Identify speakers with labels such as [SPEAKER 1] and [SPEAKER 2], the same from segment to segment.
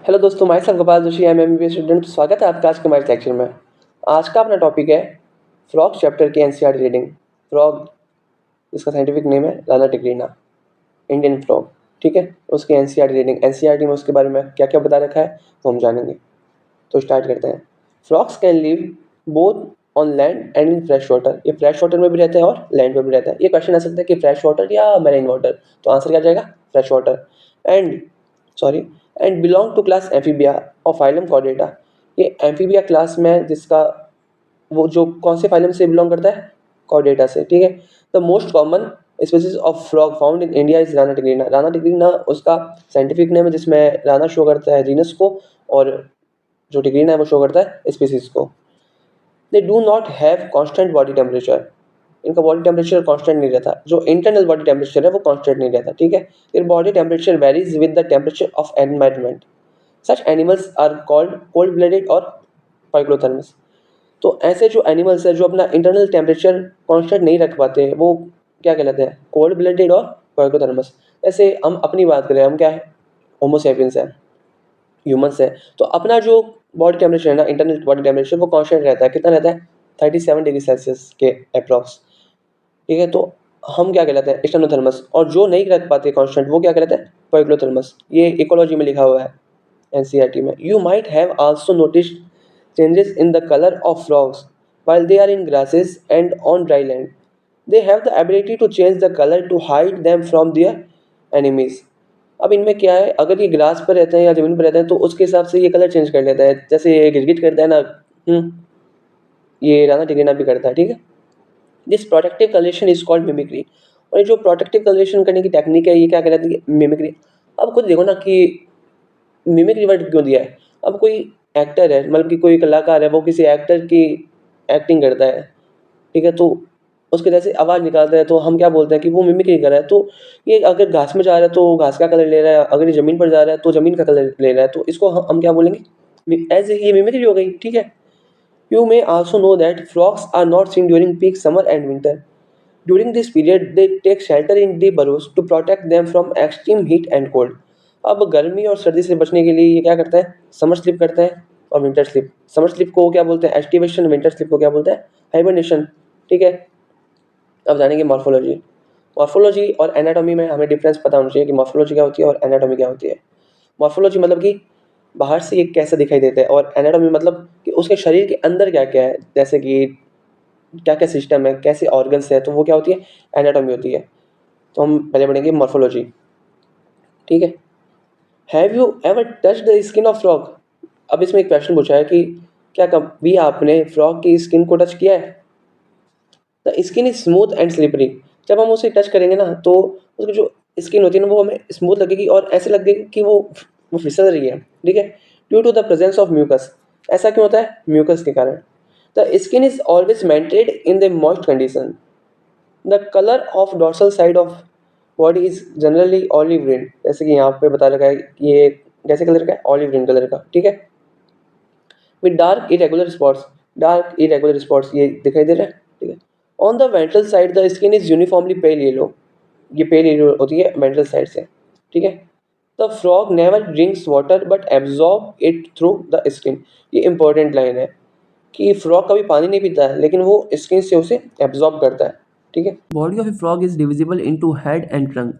[SPEAKER 1] Hello दोस्तों, मैं self Gopal Joshi MBBS student. स्वागत है आपका आज के हमारे लेक्चर में। आज का अपना टॉपिक है फ्रॉग चैप्टर की एनसीईआरटी रीडिंग। फ्रॉग, इसका साइंटिफिक नेम है राना टिग्रीना, इंडियन फ्रॉग। ठीक है, उसकी एनसीईआरटी रीडिंग, एनसीईआरटी में उसके बारे में क्या क्या बता रखा है वो हम जानेंगे। तो स्टार्ट करते हैं। Frogs can live both on land and in fresh water. ये फ्रेश वाटर में भी रहते हैं और लैंड पर भी रहता है। ये क्वेश्चन आ सकता है कि फ्रेश वाटर या मैरीन वाटर, तो आंसर क्या जाएगा? Fresh water. And sorry and belong to class amphibia और फाइलम कॉर्डेटा। ये एम्फीबिया क्लास में, जिसका वो जो कौन से फाइलम से बिलोंग करता है? कॉर्डेटा से। ठीक है। The most common species of frog found in India is Rana tigrina. Rana tigrina उसका साइंटिफिक नेम है, जिसमें राना शो करता है जीनस को और जो टिग्रीना है वो शो करता है स्पीसीज को। They do not have constant body temperature. इनका बॉडी टेम्परेचर कांस्टेंट नहीं रहता। जो इंटरनल बॉडी टेम्परेचर है वो कांस्टेंट नहीं रहता। ठीक है। Their body temperature varies with the temperature of environment. Such animals are called cold blooded और पाइक्लोथर्मस। तो ऐसे जो एनिमल्स है जो अपना इंटरनल टेम्परेचर कांस्टेंट नहीं रख पाते, वो क्या कहलाते हैं? कोल्ड ब्लडेड और पाइक्लोथर्मस। जैसे हम अपनी बात करें, हम क्या है? होमोसेपियंस है, ह्यूमंस है। तो अपना जो बॉडी टेम्परेचर है ना, इंटरनल बॉडी टेम्परेचर, वो कांस्टेंट रहता है। कितना रहता है? 37 डिग्री सेल्सियस के अप्रॉक्स। ठीक है। तो हम क्या कहलाते हैं? एक्सटर्नोथर्मस। और जो नहीं रख पाते कांस्टेंट, वो क्या कहलाते हैं? पाइक्लोथर्मस। ये इकोलॉजी में लिखा हुआ है एनसीईआरटी में। You might have also noticed changes in the colour of frogs while they are in grasses and on dry land. They have the ability to change the color to hide them from their enemies. अब इनमें क्या है, अगर ये grass पर रहते हैं या जमीन पर रहते हैं तो उसके हिसाब से ये कलर चेंज कर लेता है। जैसे ये गिरगिट करता है ना, ये राना टिग्रीना भी करता है। ठीक है। This protective colouration is called mimicry. और ये जो प्रोटेक्टिव कलरेशन करने की टेक्निक है, ये क्या कहलाती है? मिमिक्री। अब खुद देखो ना कि मिमिक्री वर्ड क्यों दिया है। अब कोई एक्टर है, मतलब कि कोई कलाकार है, वो किसी एक्टर की एक्टिंग करता है। ठीक है। तो उसके जैसे आवाज़ निकालता है तो हम क्या बोलते हैं कि वो मिमिक्री कर रहा है। तो ये अगर घास में जा रहा है तो घास का कलर ले रहा है, अगर ये ज़मीन पर जा रहा है तो ज़मीन का कलर ले रहा है। तो इसको हम क्या बोलेंगे? एज ये मिमिक्री हो गई। ठीक है। You may also know that frogs are not seen during peak summer and winter. During this period, they take shelter in the burrows to protect them from extreme heat and cold. अब गर्मी और सर्दी से बचने के लिए ये क्या करता है? समर स्लीप करता है और विंटर स्लीप। समर स्लीप को क्या बोलते हैं? एस्टिवेशन। विंटर स्लीप को क्या बोलते हैं? हाइबरनेशन। ठीक है। अब जानेंगे मॉर्फोलॉजी। मॉर्फोलॉजी और एनाटॉमी में हमें डिफरेंस पता होना चाहिए कि मॉर्फोलॉजी क्या होती है और एनाटॉमी क्या होती है। मॉर्फोलॉजी मतलब कि बाहर से ये कैसा दिखाई देता है, और एनाटॉमी मतलब कि उसके शरीर के अंदर क्या क्या है, जैसे कि क्या क्या सिस्टम है, कैसे ऑर्गन्स है, तो वो क्या होती है? एनाटॉमी होती है। तो हम पहले पढ़ेंगे मॉर्फोलॉजी। ठीक है। Have you ever touch the skin of frog? अब इसमें एक क्वेश्चन पूछा है कि क्या कभी आपने फ्रॉग की स्किन को टच किया है? The skin is smooth and slippery. जब हम उसे टच करेंगे ना तो उसकी जो स्किन होती है ना, वो हमें स्मूथ लगेगी और ऐसे लगेगी कि वो फिसल रही है। ठीक है। Due to the presence of mucus. ऐसा क्यों होता है? म्यूकस के कारण। The skin is always maintained in the moist condition. The colour of dorsal side of body is generally olive green. जैसे कि यहाँ पे बता रखा है कि ये कैसे कलर का है? ऑलिव ग्रीन कलर का। ठीक है। With dark irregular spots. Dark irregular spots ये दिखाई दे रहा है। ठीक है। On the ventral side the skin is uniformly pale yellow. ये पेल येलो होती है वेंट्रल साइड से। ठीक है। The frog never drinks water but absorb it through the skin. ये इंपॉर्टेंट लाइन है कि फ्रॉग कभी पानी नहीं पीता है, लेकिन वो स्किन से उसे एब्जॉर्ब करता है। ठीक है। Body of A frog is divisible into head and trunk.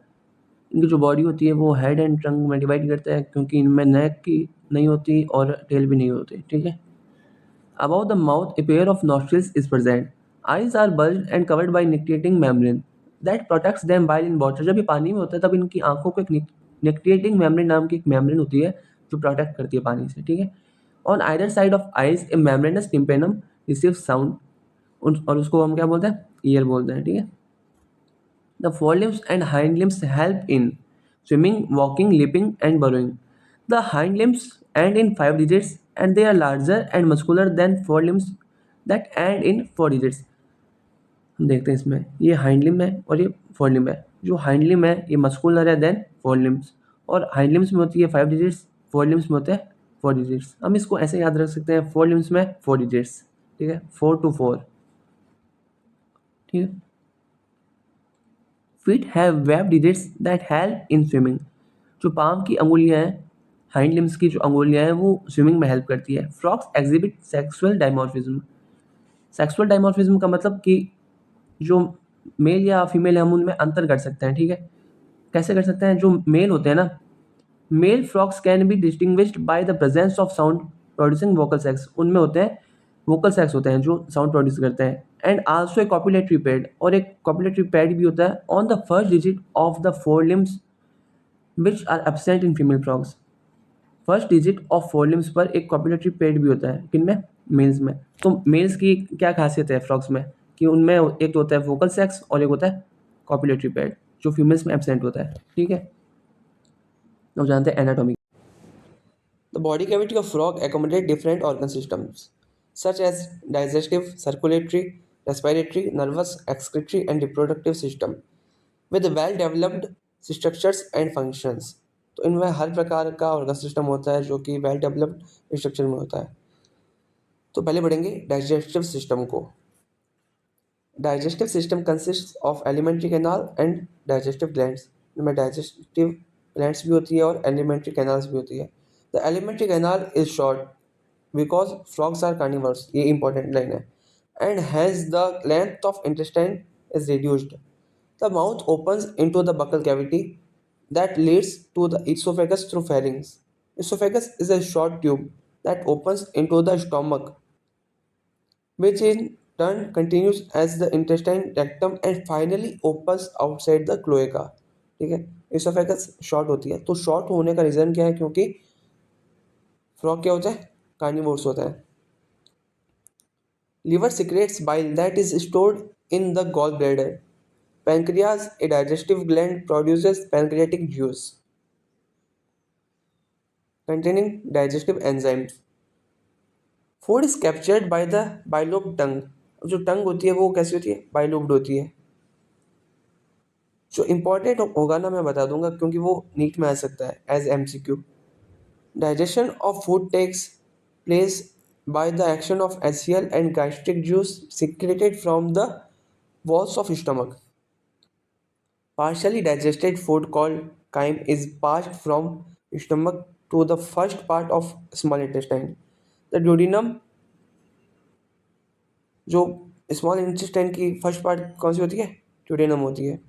[SPEAKER 1] इनकी जो बॉडी होती है वो हेड एंड ट्रंक में डिवाइड करता है, क्योंकि इनमें नेक की नहीं होती और टेल भी नहीं होती। ठीक है। Above the mouth, a pair of nostrils is present. Eyes are bulged and covered by nictitating membrane that protects them while in water. जब ये पानी में होता है तब इनकी आंखों को एक nictitating membrane नाम की एक membrane होती है जो प्रोटेक्ट करती है पानी से। ठीक है। On either side of eyes, a membranous tympanum receives sound, और उसको हम क्या बोलते हैं? ईयर बोलते हैं। ठीक है। The forelimbs and hind limbs help in swimming, walking, leaping, and burrowing. The hind limbs end in 5 digits and they are larger and muscular than forelimbs that end in 4 digits. हम देखते हैं इसमें ये hind limb है और ये four limb है। जो हाइंड लिम्ब है ये मस्कुलर है देन फोर लिम्ब्स, और हाइंड लिम्ब्स में होती है 5 डिजिट्स, फोर लिम्ब्स में होते हैं 4 डिजिट्स। हम इसको ऐसे याद रख सकते हैं, फोर लिम्ब्स में 4 डिजिट्स। ठीक है। 4 to 4। ठीक है। Feet have webbed digits that help in swimming. जो पाँव की अंगुलियां हैं हाइंड लिम्स की जो अंगुलियां हैं वो स्विमिंग में हेल्प करती है। Frogs exhibit sexual dimorphism. Sexual dimorphism का मतलब कि जो मेल या फीमेल है हम उनमें अंतर कर सकते हैं, ठीक है। कैसे कर सकते हैं? जो मेल होते हैं ना, male frogs can be distinguished by the presence of sound producing vocal sacs. उनमें होते हैं वोकल सेक्स होते हैं जो साउंड प्रोड्यूस करते हैं। And also a copulatory pad, और एक कॉपुलेटरी पैड भी होता है on the first digit of the fore limbs which are absent in female frogs. First digit of fore limbs पर एक कॉपुलेटरी पैड भी होता है, किनमें? मेल्स में। तो मेल्स की क्या खासियत है फ्रॉग्स में कि उनमें एक तो होता है वोकल सेक्स और एक होता है कॉपुलेटरी पैड, जो फीमेल्स में एब्सेंट होता है, ठीक है। अब जानते हैं anatomy. The body cavity of frog accommodate different organ systems such as digestive, circulatory, respiratory, nervous, excretory and reproductive system with well developed structures and functions. तो इनमें हर प्रकार का ऑर्गन सिस्टम होता है जो कि वेल डेवलप्ड स्ट्रक्चर में होता है। तो पहले बढ़ेंगे डाइजेस्टिव सिस्टम को। Digestive system consist of alimentary canal and digestive glands. इनमें डाइजेस्टिव ग्लैंड्स भी होती है और एलिमेंट्री कैनाल्स भी होती है। The alimentary canal is short because frogs are carnivores, ये इंपॉर्टेंट लाइन है, and has the length of intestine is reduced. The mouth opens into the buccal cavity that leads to the esophagus through pharynx. Esophagus is a short tube that opens into the stomach, which in turn continues as the intestine, rectum and finally opens outside the cloaca. ठीक है, esophagus short होती है। तो short होने का reason क्या है? क्योंकि फ्रॉग क्या होता है? कार्निवोर्स होता है। Liver secretes bile that is stored in the gallbladder. Pancreas, a digestive gland, produces pancreatic juice containing digestive enzymes. Food is captured by the bilobed tongue. अब जो टंग होती है वो कैसी होती है? बाइलोब्ड होती है। जो इंपॉर्टेंट होगा ना मैं बता दूंगा क्योंकि वो नीट में आ सकता है as MCQ. Digestion of food takes place by the action of HCl and gastric juice secreted from the walls of stomach. Partially digested food called chyme is passed from stomach to the first part of small intestine. The duodenum, जो small intestine की first part कौन सी होती है? Duodenum होती है।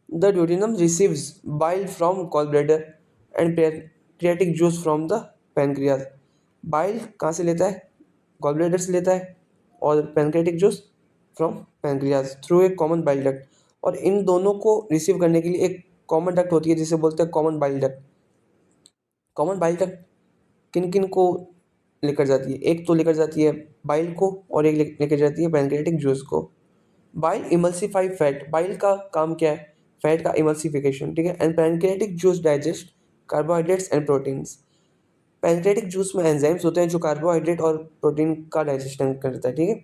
[SPEAKER 1] The duodenum receives bile from gallbladder and pancreatic juice from the pancreas. Bile कहाँ से लेता है? गॉलब्लैडर से लेता है, और pancreatic juice from pancreas through a common bile duct. और इन दोनों को रिसीव करने के लिए एक कॉमन डक्ट होती है जिसे बोलते हैं common bile duct. Common bile duct किन किन को लेकर जाती है? एक तो लेकर जाती है बाइल को और एक लेकर जाती है पैनक्रियाटिक जूस को। बाइल इमल्सिफाई फैट, बाइल का काम क्या है? फैट का इमल्सिफिकेशन, ठीक है। And pancreatic juice digest carbohydrates and proteins. Pancreatic juice में एंजाइम्स होते हैं जो कार्बोहाइड्रेट और प्रोटीन का डाइजेशन करता है, ठीक है।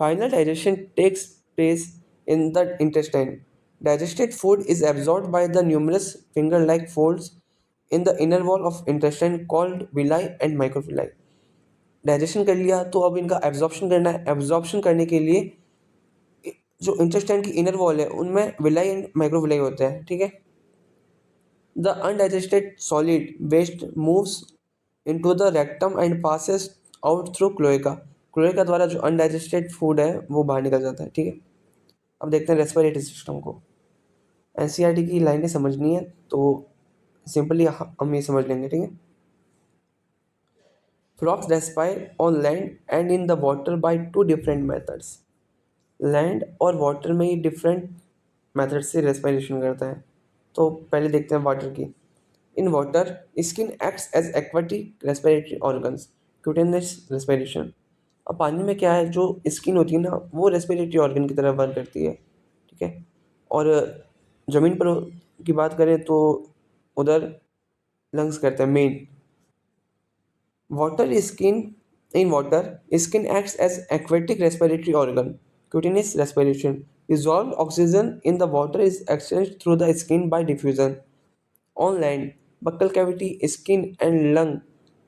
[SPEAKER 1] Final digestion takes place in the intestine. Digested food is absorbed by the numerous finger-like folds in the inner wall of intestine called villi and microvilli. Digestion कर लिया तो अब इनका एब्जॉर्प्शन करना है। एब्जॉर्प्शन करने के लिए जो इंटेस्टाइन की इनर वॉल है उनमें विलाई एंड माइक्रोविलाई होते हैं, ठीक है। The undigested solid waste moves into the rectum and passes out through cloaca. Cloaca द्वारा जो अनडाइजेस्टेड फूड है वो बाहर निकल जाता है, ठीक है। अब देखते हैं रेस्पिरेटरी सिस्टम को। एनसीईआरटी की लाइनें समझनी है तो सिंपली हम ये समझ लेंगे, ठीक है। Frogs respire on land and in the water by two different methods. Land और वाटर में ये डिफरेंट मेथड से रेस्पिरेशन करता है। तो पहले देखते हैं वाटर की। In water skin acts as aquatic respiratory organs, cutaneous respiration. अब पानी में क्या है, जो स्किन होती है ना वो रेस्पिरेटरी ऑर्गन की तरह वर्क करती है, ठीक है। और ज़मीन पर की बात करें तो उधर लंग्स करते हैं main. Water skin in water skin acts as aquatic respiratory organ, cutaneous respiration. Dissolved oxygen in the water is exchanged through the skin by diffusion. On land, buccal cavity, skin and lung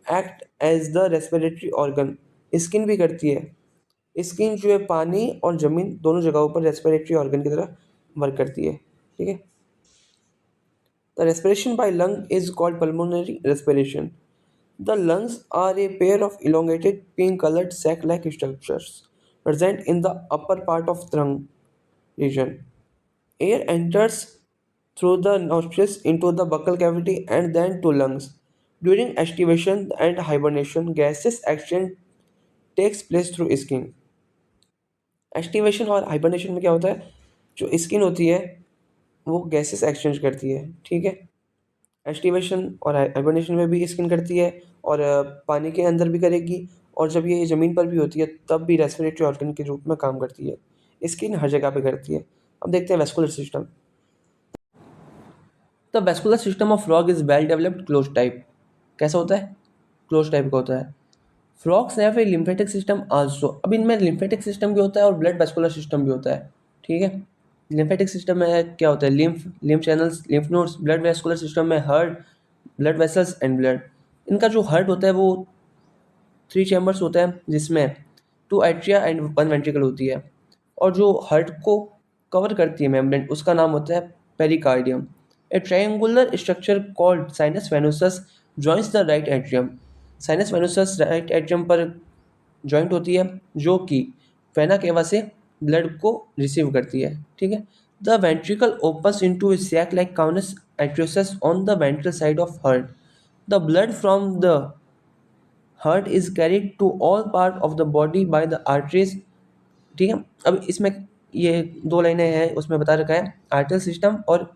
[SPEAKER 1] act as the respiratory organ. Skin भी करती है। Skin जो है पानी और ज़मीन दोनों जगहों पर रेस्पिरेटरी ऑर्गन की तरह वर्क करती है, ठीक है। The respiration by lung is called pulmonary respiration. The lungs are a pair of elongated pink colored sac like structures present in the upper part of the lung region. Air enters through the nostrils into the buccal cavity and then to lungs. During activation and hibernation, gaseous exchange takes place through skin. Activation और hibernation में क्या होता है, जो skin होती है वो gases exchange करती है, ठीक है। एक्टिवेशन और हाइबरनेशन में भी स्किन करती है, और पानी के अंदर भी करेगी, और जब ये ज़मीन पर भी होती है तब भी रेस्पिरेटरी ऑर्गन के रूप में काम करती है। स्किन हर जगह पे करती है। अब देखते हैं vascular system. The vascular system of frog is well developed close type. कैसा होता है? क्लोज टाइप का होता है। Frogs have a lymphatic system also. अब इनमें लिम्फेटिक सिस्टम भी होता है और ब्लड वेस्कुलर सिस्टम भी होता है, ठीक है। लिम्फेटिक सिस्टम में क्या होता है? Lymph channels, lymph nodes. Blood vascular system में heart, blood vessels and blood. इनका जो हार्ट होता है वो 3 चैम्बर्स होता है, जिसमें 2 एट्रिया एंड 1 वेंट्रिकल होती है, और जो हार्ट को कवर करती है मेम्ब्रेन, उसका नाम होता है pericardium. A triangular structure called sinus venosus joins the right atrium. Sinus venosus right atrium पर जॉइंट होती है, जो कि वेना केवा से ब्लड को रिसीव करती है, ठीक है। The ventricle opens into a sac like conus arteriosus on the ventral side of heart. The blood from the heart is carried to all part of the body by the arteries, ठीक है। अब इसमें ये 2 लाइनें हैं, उसमें बता रखा है आर्टरी सिस्टम और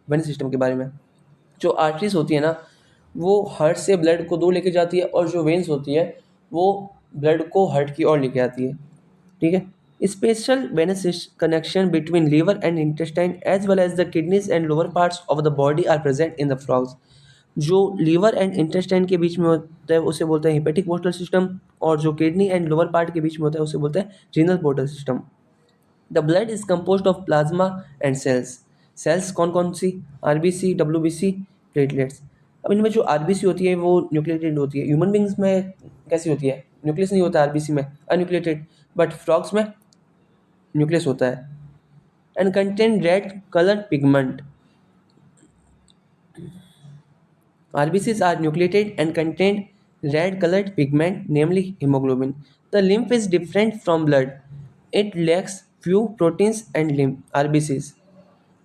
[SPEAKER 1] वेन सिस्टम के बारे में। जो आर्टरीज होती है ना, वो हार्ट से ब्लड को दूर लेके जाती है, और जो वेन्स होती है वो ब्लड को हार्ट की ओर लेके आती है, ठीक है। Special venous connection between liver and intestine as well as the kidneys and lower parts of the body are present in the frogs. जो लीवर एंड इंटेस्टाइन के बीच में होता है उसे बोलते हैं हिपेटिक पोर्टल सिस्टम, और जो किडनी एंड लोअर पार्ट के बीच में होता है उसे बोलते हैं renal portal system. The blood is composed of plasma and cells. Cells कौन कौन सी? RBC, WBC, platelets. अब इनमें जो आरबीसी होती है वो न्यूक्लिएटेड होती है। ह्यूमन बींग्स में कैसी होती है? न्यूक्लियस नहीं होता आरबीसी में, अन्यूक्लिएटेड। बट फ्रॉग्स में न्यूक्लियस होता है। And contain red colour pigment. RBCs are nucleated and contain red colored pigment, namely hemoglobin. The lymph is different from blood. It lacks few proteins and lymph RBCs.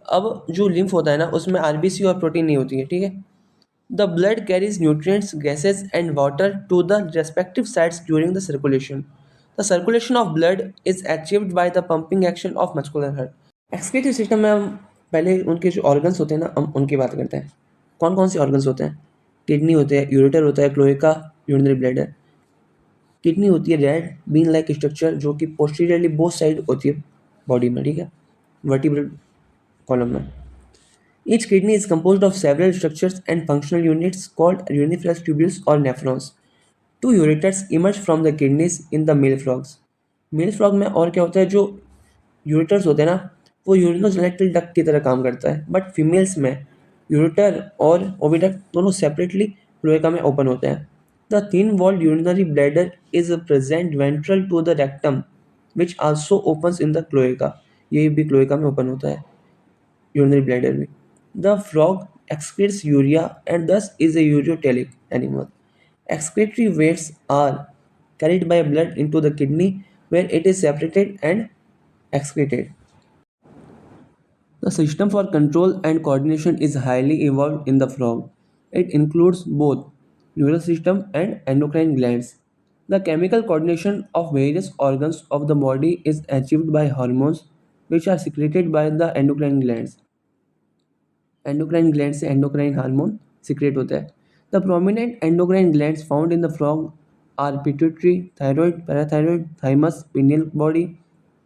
[SPEAKER 1] अब जो lymph होता है ना, उसमें RBC और protein नहीं होती है, ठीक है। The blood carries nutrients, gases and water to the respective sites during the circulation. The circulation of blood is achieved by the pumping action of muscular heart. Excretory system में हम पहले उनके जो ऑर्गन्स होते हैं ना, हम उनकी बात करते हैं। कौन कौन से ऑर्गन्स होते हैं? किडनी होते हैं, यूरेटर होता है, क्लोएका, यूरिनरी ब्लैडर। किडनी होती है रेड बीन लाइक स्ट्रक्चर, जो कि पोस्टीरियरली बोथ साइड होती है बॉडी में, ठीक है, वर्टिब्रल कॉलम में। Each kidney is composed of several structures and functional units called uriniferous tubules or nephrons. 2 ureters emerge from the kidneys in the male frogs. Male frog में और क्या होता है? जो यूरेटर्स होते हैं ना, वो यूरिनोजेनिटल डक्ट की तरह काम करता है, बट फीमेल्स में यूरेटर और ओविडक्ट दोनों सेपरेटली क्लोएका में ओपन होते हैं। The thin walled urinary bladder is present ventral to the rectum which also opens in the cloaca. ये भी क्लोएका में ओपन होता है, यूरिनरी ब्लैडर भी। The frog excretes urea and thus is a ureotelic animal. Excretory wastes are carried by blood into the kidney where it is separated and excreted. The system for control and coordination is highly evolved in the frog. It includes both neural system and endocrine glands. The chemical coordination of various organs of the body is achieved by hormones which are secreted by the endocrine glands. Endocrine gland से endocrine hormone secrete होता है। The prominent endocrine glands found in the frog are pituitary, thyroid, parathyroid, thymus, pineal body,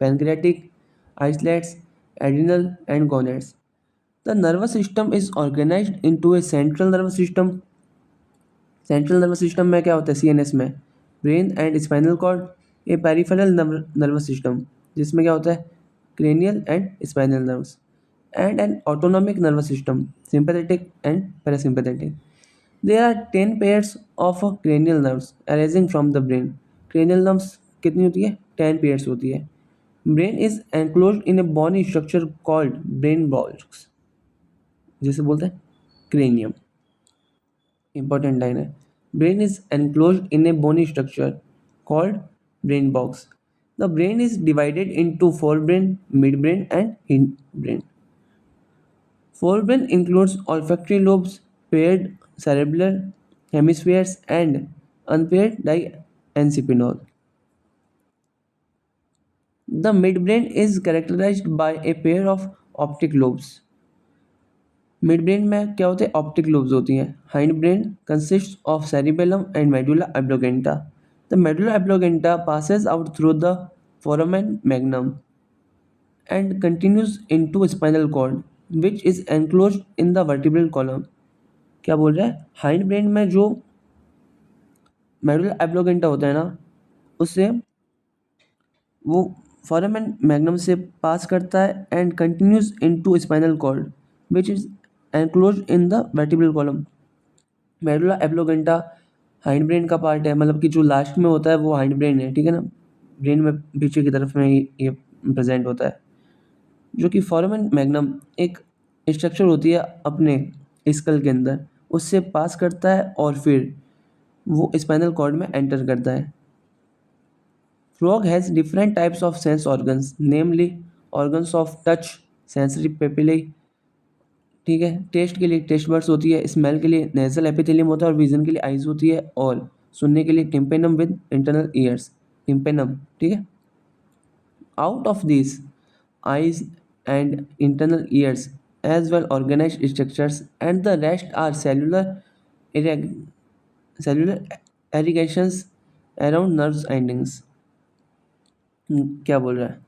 [SPEAKER 1] pancreatic, islets, adrenal and gonads. The nervous system is organised into a central nervous system. Central nervous system में क्या होता है? CNS में brain and spinal cord. A peripheral nervous system, जिसमें क्या होता है? Cranial and spinal nerves. And an autonomic nervous system, sympathetic and parasympathetic. There are 10 pairs of cranial nerves arising from the brain. Cranial nerves कितनी होती है? 10 pairs होती है। Brain is enclosed in a bony structure called brain box, जिसे बोलते हैं cranium. Important line है. Brain is enclosed in a bony structure called brain box. The brain is divided into forebrain, midbrain, and hindbrain. Forebrain includes olfactory lobes, paired cerebral hemispheres, and unpaired diencephalon. The midbrain is characterized by a pair of optic lobes. Mid में क्या होते हैं? Optic lobes होती हैं. Hind brain consist of cerebellum and medulla oblongata. The medulla oblongata passes out through the foramen magnum and continues into spinal cord, which is enclosed in the vertebral column. क्या बोल रहा है? Hind brain में जो medulla एब्लोगेंटा होता है ना, उससे वो फोरामेन मैग्नम से पास करता है and continues into spinal cord which is enclosed in the vertebral column. Medulla oblongata hind brain का पार्ट है, मतलब कि जो लास्ट में होता है वो हाइंड ब्रेन है, ठीक है ना. ब्रेन में पीछे की तरफ में ये प्रेजेंट होता है. जो कि फोरामेन मैग्नम एक स्ट्रक्चर होती है अपने स्कल के अंदर, उससे पास करता है और फिर वो स्पाइनल कॉर्ड में एंटर करता है. Frog has different types of sense organs, namely organs of touch, sensory papillae, ठीक है. टेस्ट के लिए टेस्ट बर्ड्स होती है, स्मेल के लिए नेजल एपिथेलियम होता है और विजन के लिए आइज होती है, और सुनने के लिए tympanum with internal years, tympanum, ठीक है. Out of this eyes and internal ears as well organized structures, and the rest are irrig- cellular irrigations around nerves endings. क्या बोल रहा है?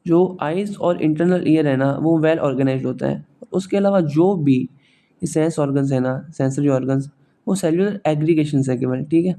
[SPEAKER 1] जो आइज और इंटरनल ईयर है ना, वो वेल ऑर्गेनाइज्ड होता है. उसके अलावा जो भी सेंस ऑर्गन्स है ना, सेंसरी ऑर्गन्स, वो सेल्यूलर एग्रीगेशन है केवल, ठीक है.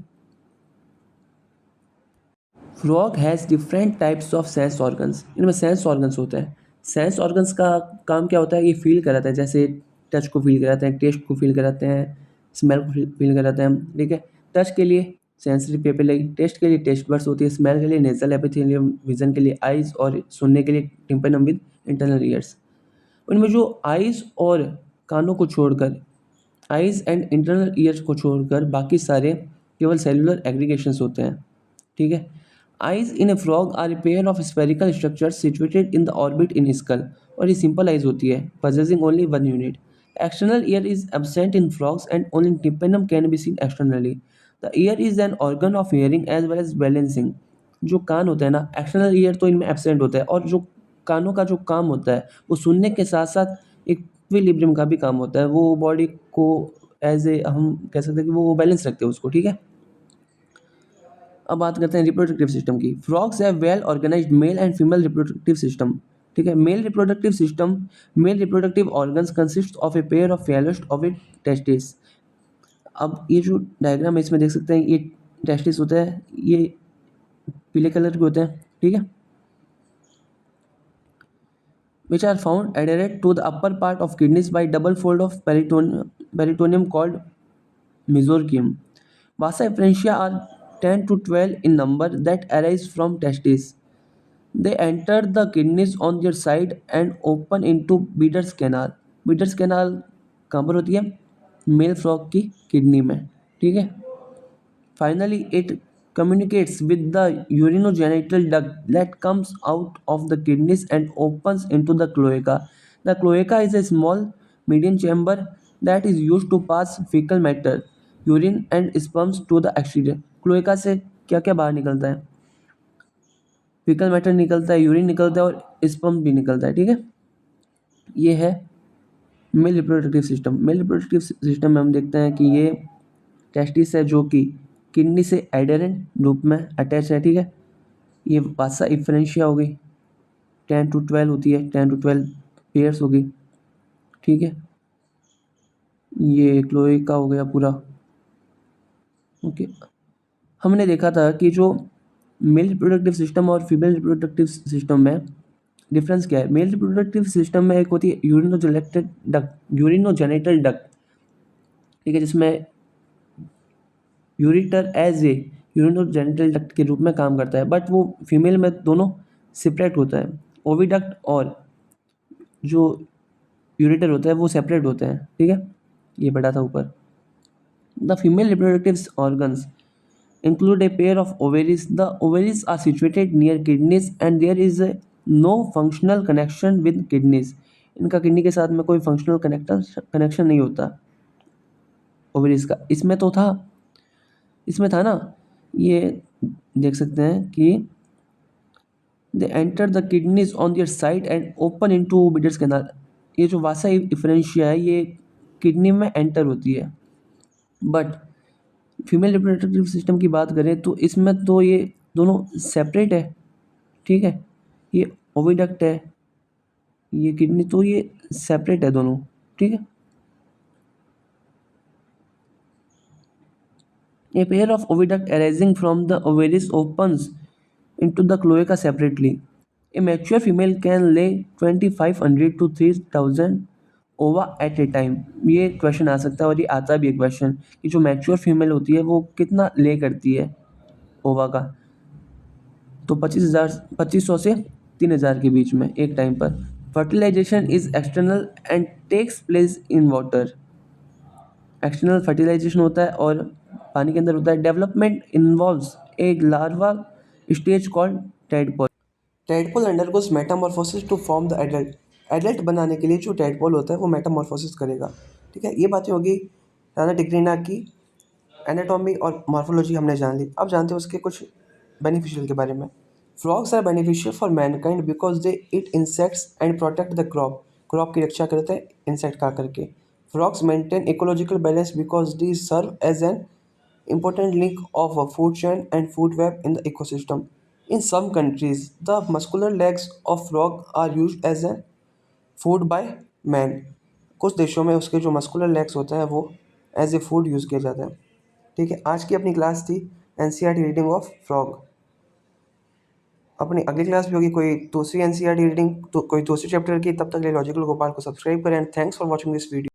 [SPEAKER 1] Frog has different types of sense organs. इनमें सेंस ऑर्गन्स होते हैं. सेंस ऑर्गन्स का काम क्या होता है? ये फील कराता है, जैसे टच को फील कराते हैं, टेस्ट को फील कराते हैं, स्मेल को फील कराते हैं, ठीक है. टच के लिए सेंसरी पेपिलाe, टेस्ट के लिए टेस्ट बड्स होती है, स्मेल के लिए नेजल एपिथेलियम, विजन के लिए आइज, और सुनने के लिए टिम्पेनम विद इंटरनल ईयर्स. उनमें जो आइज और कानों को छोड़कर, आइज एंड इंटरनल ईयर्स को छोड़कर बाकी सारे केवल सेलुलर एग्रीगेशंस होते हैं, ठीक है. Eyes in a frog are a pair of spherical structure situated in the orbit in skull. और ये सिंपल आइज होती है, possessing only one unit. External ear is absent in frogs and only tympanum can be seen externally. The ear is an organ of hearing as well as balancing. जो कान होता है ना, external ear तो इनमें absent होता है, और जो कानों का जो काम होता है वो सुनने के साथ साथ इक्विलिब्रियम का भी काम होता है. वो बॉडी को एज ए हम कह सकते हैं कि वो बैलेंस रखते हैं उसको, ठीक है. अब बात करते हैं रिप्रोडक्टिव सिस्टम की. Frogs have well organised male and female reproductive system, ठीक है. Male reproductive system, male reproductive organs consist of a pair of फेलोस्ट ऑफ ए टेस्टिस. अब ये जो डायग्राम है इसमें देख सकते हैं, ये टेस्टिस होता है, ये पीले कलर के होते हैं, ठीक है. which are found adherent to the upper part of kidneys by double fold of peritoneum called mesorchium. Vasa efferentia are 10 to 12 in number that arise from testes. They enter the kidneys on their side and open into Bidder's canal. Bidder's canal कहाँ पर होती है? Mail frog की kidney में, ठीक है. Finally, it communicates with the urinogenital duct that comes out of the kidneys and opens into the cloaca. The cloaca is a small median chamber that is used to pass fecal matter, urine and sperms to the exterior. Cloaca से क्या क्या बाहर निकलता है? Faecal matter निकलता है, urine निकलता है और स्पर्म भी निकलता है, ठीक है. ये है male reproductive system. Male reproductive system में हम देखते हैं कि ये टेस्टिस है जो कि किडनी से एडेरेंट रूप में अटैच है, ठीक है. ये वासा इफरेंशिया हो गई, 10 to 12 होती है, 10 to 12 पेयर्स होगी, ठीक है. ये क्लोएका हो गया पूरा, ओके. हमने देखा था कि जो मेल रिप्रोडक्टिव सिस्टम और फीमेल रिप्रोडक्टिव सिस्टम में डिफरेंस क्या है. मेल रिप्रोडक्टिव सिस्टम में एक होती है यूरिनोजेनिटल डक्ट, ठीक है, जिसमें ureter as a urinogenital duct के रूप में काम करता है, बट वो फीमेल में दोनों सेपरेट होता है. ओविडक्ट और जो यूरेटर होता है वो सेपरेट होते हैं, ठीक है, ये पढ़ा था ऊपर। The female reproductive organs include a pair of ovaries. The ovaries are situated near kidneys and there is no functional connection with kidneys. इनका किडनी के साथ में कोई फंक्शनल कनेक्शन नहीं होता ओवरीज का। इसमें था ना, ये देख सकते हैं कि they enter the kidneys on their side and open into bidders canal. ये जो वासा डिफरेंशिया है ये किडनी में एंटर होती है। बट फीमेल रिप्रोडक्टिव सिस्टम की बात करें तो इसमें तो ये दोनों सेपरेट है, ठीक है, ये ओविडक्ट है, ये किडनी, तो ये सेपरेट है दोनों, ठीक है। A pair of oviduct arising from the ovaries opens into the cloaca separately. A mature female can lay 2500 to 3000 ओवा एट ए टाइम। ये क्वेश्चन आ सकता है और ये आता भी है क्वेश्चन कि जो मैच्योर फीमेल होती है वो कितना ले करती है ओवा का, तो 2500 से 3000 के बीच में एक टाइम पर। Fertilisation is external and takes place in water. External fertilisation होता है और पानी के अंदर होता है। Development involves a larva stage called tadpole. Tadpole undergoes metamorphosis to form the adult. Adult बनाने के लिए जो टैडपोल होता है वो मेटामॉर्फोसिस करेगा, ठीक है। ये बातें होगी राना टिग्रीना की एनाटॉमी और मॉर्फोलॉजी हमने जान ली। अब जानते हैं उसके कुछ बेनिफिशियल के बारे में। Frogs are beneficial for mankind because they eat insects and protect the crop की रक्षा करते हैं इंसेक्ट खा करके। Frogs maintain ecological balance because they serve as an important link of a food chain and food web in the ecosystem. In some countries, the muscular legs of frog are used as a food by man. कुछ देशों में उसके जो muscular legs होता है वो as a food use किया जाता है, ठीक है। आज की अपनी क्लास थी एनसीईआरटी रीडिंग ऑफ फ्रॉग। अपनी अगली क्लास भी होगी कोई दूसरी एनसीईआरटी रीडिंग, तो कोई दूसरे चैप्टर की। तब तक के लिए लॉजिकल गोपाल को सब्सक्राइब करें and thanks for watching this video.